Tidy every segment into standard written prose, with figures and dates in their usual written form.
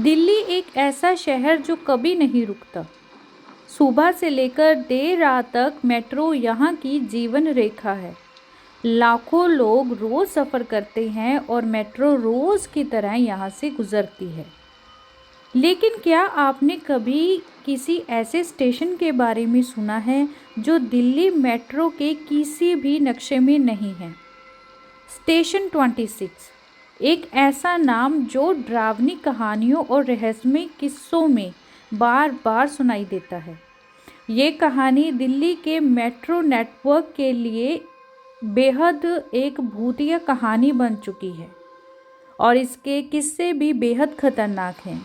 दिल्ली एक ऐसा शहर जो कभी नहीं रुकता। सुबह से लेकर देर रात तक मेट्रो यहाँ की जीवन रेखा है। लाखों लोग रोज सफ़र करते हैं और मेट्रो रोज की तरह यहाँ से गुजरती है। लेकिन क्या आपने कभी किसी ऐसे स्टेशन के बारे में सुना है जो दिल्ली मेट्रो के किसी भी नक्शे में नहीं है? स्टेशन 26 एक ऐसा नाम जो डरावनी कहानियों और रहस्यमय किस्सों में बार बार सुनाई देता है। ये कहानी दिल्ली के मेट्रो नेटवर्क के लिए बेहद एक भूतिया कहानी बन चुकी है और इसके किस्से भी बेहद खतरनाक हैं।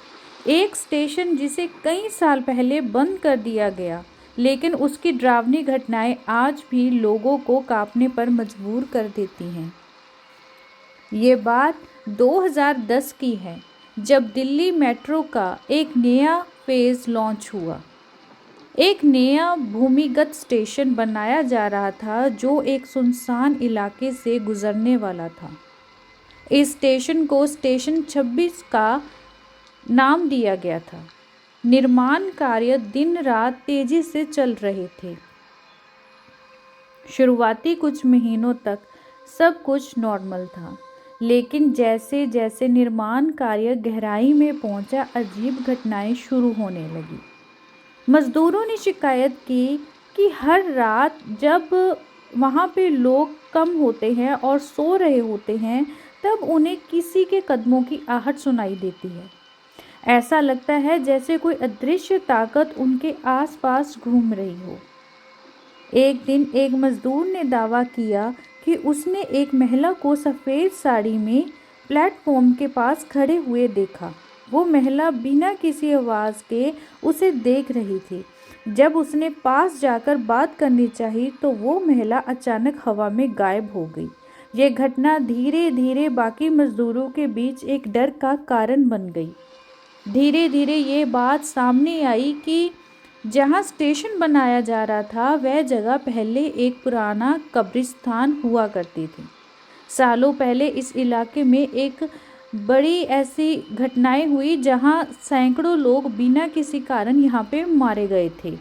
एक स्टेशन जिसे कई साल पहले बंद कर दिया गया, लेकिन उसकी डरावनी घटनाएं आज भी लोगों को कांपने पर मजबूर कर देती हैं। ये बात 2010 की है, जब दिल्ली मेट्रो का एक नया फेज़ लॉन्च हुआ। एक नया भूमिगत स्टेशन बनाया जा रहा था जो एक सुनसान इलाके से गुजरने वाला था। इस स्टेशन को स्टेशन 26 का नाम दिया गया था। निर्माण कार्य दिन रात तेजी से चल रहे थे। शुरुआती कुछ महीनों तक सब कुछ नॉर्मल था, लेकिन जैसे जैसे निर्माण कार्य गहराई में पहुंचा, अजीब घटनाएं शुरू होने लगी। मजदूरों ने शिकायत की कि हर रात जब वहां पे लोग कम होते हैं और सो रहे होते हैं, तब उन्हें किसी के कदमों की आहट सुनाई देती है। ऐसा लगता है जैसे कोई अदृश्य ताकत उनके आसपास घूम रही हो। एक दिन एक मजदूर ने दावा किया कि उसने एक महिला को सफ़ेद साड़ी में प्लेटफॉर्म के पास खड़े हुए देखा। वो महिला बिना किसी आवाज़ के उसे देख रही थी। जब उसने पास जाकर बात करनी चाहिए तो वो महिला अचानक हवा में गायब हो गई। ये घटना धीरे धीरे बाकी मजदूरों के बीच एक डर का कारण बन गई। धीरे धीरे ये बात सामने आई कि जहाँ स्टेशन बनाया जा रहा था वह जगह पहले एक पुराना कब्रिस्तान हुआ करती थी। सालों पहले इस इलाके में एक बड़ी ऐसी घटनाएं हुई जहाँ सैकड़ों लोग बिना किसी कारण यहाँ पे मारे गए थे।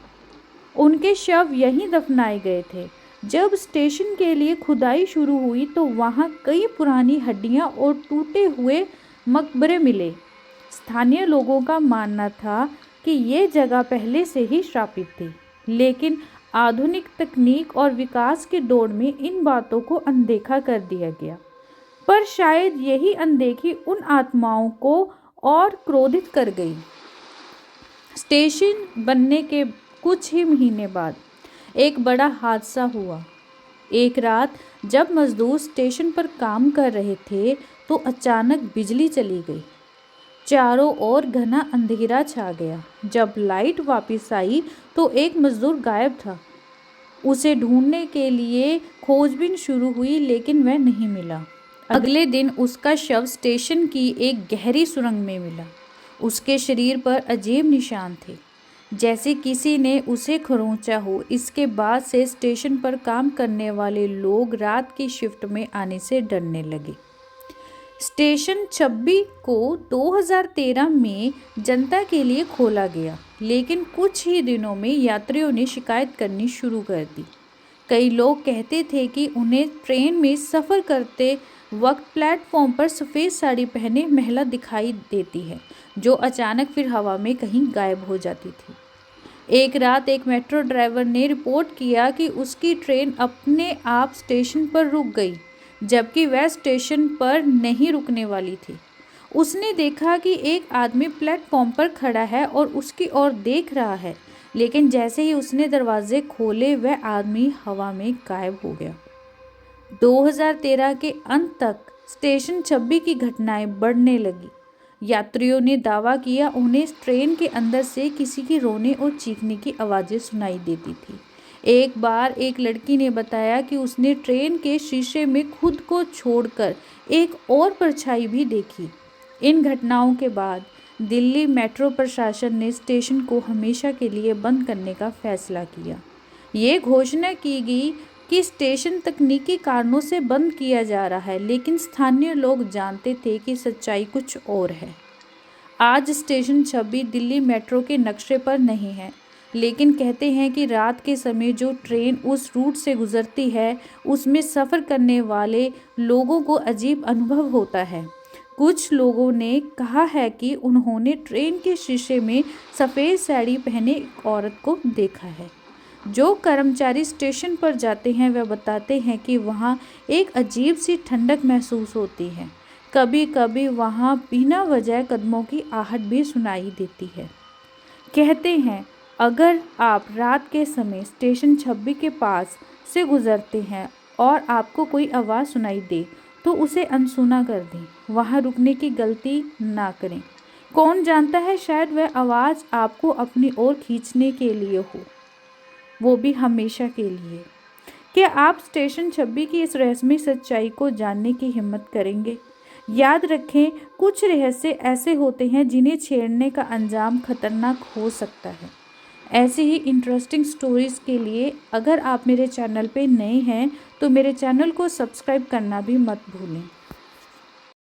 उनके शव यहीं दफनाए गए थे। जब स्टेशन के लिए खुदाई शुरू हुई तो वहाँ कई पुरानी हड्डियाँ और टूटे हुए मकबरे मिले। स्थानीय लोगों का मानना था कि ये जगह पहले से ही श्रापित थी, लेकिन आधुनिक तकनीक और विकास की दौड़ में इन बातों को अनदेखा कर दिया गया। पर शायद यही अनदेखी उन आत्माओं को और क्रोधित कर गई। स्टेशन बनने के कुछ ही महीने बाद एक बड़ा हादसा हुआ। एक रात जब मजदूर स्टेशन पर काम कर रहे थे तो अचानक बिजली चली गई। चारों ओर घना अंधेरा छा गया। जब लाइट वापस आई तो एक मजदूर गायब था। उसे ढूंढने के लिए खोजबीन शुरू हुई, लेकिन वह नहीं मिला। अगले दिन उसका शव स्टेशन की एक गहरी सुरंग में मिला। उसके शरीर पर अजीब निशान थे, जैसे किसी ने उसे खरोंचा हो। इसके बाद से स्टेशन पर काम करने वाले लोग रात की शिफ्ट में आने से डरने लगे। स्टेशन 26 को 2013 में जनता के लिए खोला गया, लेकिन कुछ ही दिनों में यात्रियों ने शिकायत करनी शुरू कर दी। कई लोग कहते थे कि उन्हें ट्रेन में सफ़र करते वक्त प्लेटफॉर्म पर सफ़ेद साड़ी पहने महिला दिखाई देती है, जो अचानक फिर हवा में कहीं गायब हो जाती थी। एक रात एक मेट्रो ड्राइवर ने रिपोर्ट किया कि उसकी ट्रेन अपने आप स्टेशन पर रुक गई, जबकि वह स्टेशन पर नहीं रुकने वाली थी। उसने देखा कि एक आदमी प्लेटफॉर्म पर खड़ा है और उसकी ओर देख रहा है, लेकिन जैसे ही उसने दरवाजे खोले वह आदमी हवा में गायब हो गया। 2013 के अंत तक स्टेशन 26 की घटनाएं बढ़ने लगी। यात्रियों ने दावा किया उन्हें ट्रेन के अंदर से किसी के रोने और चीखने की आवाज़ें सुनाई देती थी। एक बार एक लड़की ने बताया कि उसने ट्रेन के शीशे में खुद को छोड़कर एक और परछाई भी देखी। इन घटनाओं के बाद दिल्ली मेट्रो प्रशासन ने स्टेशन को हमेशा के लिए बंद करने का फैसला किया। ये घोषणा की गई कि स्टेशन तकनीकी कारणों से बंद किया जा रहा है, लेकिन स्थानीय लोग जानते थे कि सच्चाई कुछ और है। आज स्टेशन 26 दिल्ली मेट्रो के नक्शे पर नहीं है, लेकिन कहते हैं कि रात के समय जो ट्रेन उस रूट से गुजरती है, उसमें सफ़र करने वाले लोगों को अजीब अनुभव होता है। कुछ लोगों ने कहा है कि उन्होंने ट्रेन के शीशे में सफ़ेद साड़ी पहने एक औरत को देखा है। जो कर्मचारी स्टेशन पर जाते हैं वह बताते हैं कि वहाँ एक अजीब सी ठंडक महसूस होती है। कभी कभी वहाँ बिना वजह कदमों की आहट भी सुनाई देती है। कहते हैं अगर आप रात के समय स्टेशन 26 के पास से गुजरते हैं और आपको कोई आवाज़ सुनाई दे तो उसे अनसुना कर दें, वहाँ रुकने की गलती ना करें। कौन जानता है, शायद वह आवाज़ आपको अपनी ओर खींचने के लिए हो, वो भी हमेशा के लिए। क्या आप स्टेशन 26 की इस रहस्यमय सच्चाई को जानने की हिम्मत करेंगे? याद रखें, कुछ रहस्य ऐसे होते हैं जिन्हें छेड़ने का अंजाम खतरनाक हो सकता है। ऐसी ही इंटरेस्टिंग स्टोरीज़ के लिए अगर आप मेरे चैनल पे नए हैं तो मेरे चैनल को सब्सक्राइब करना भी मत भूलें।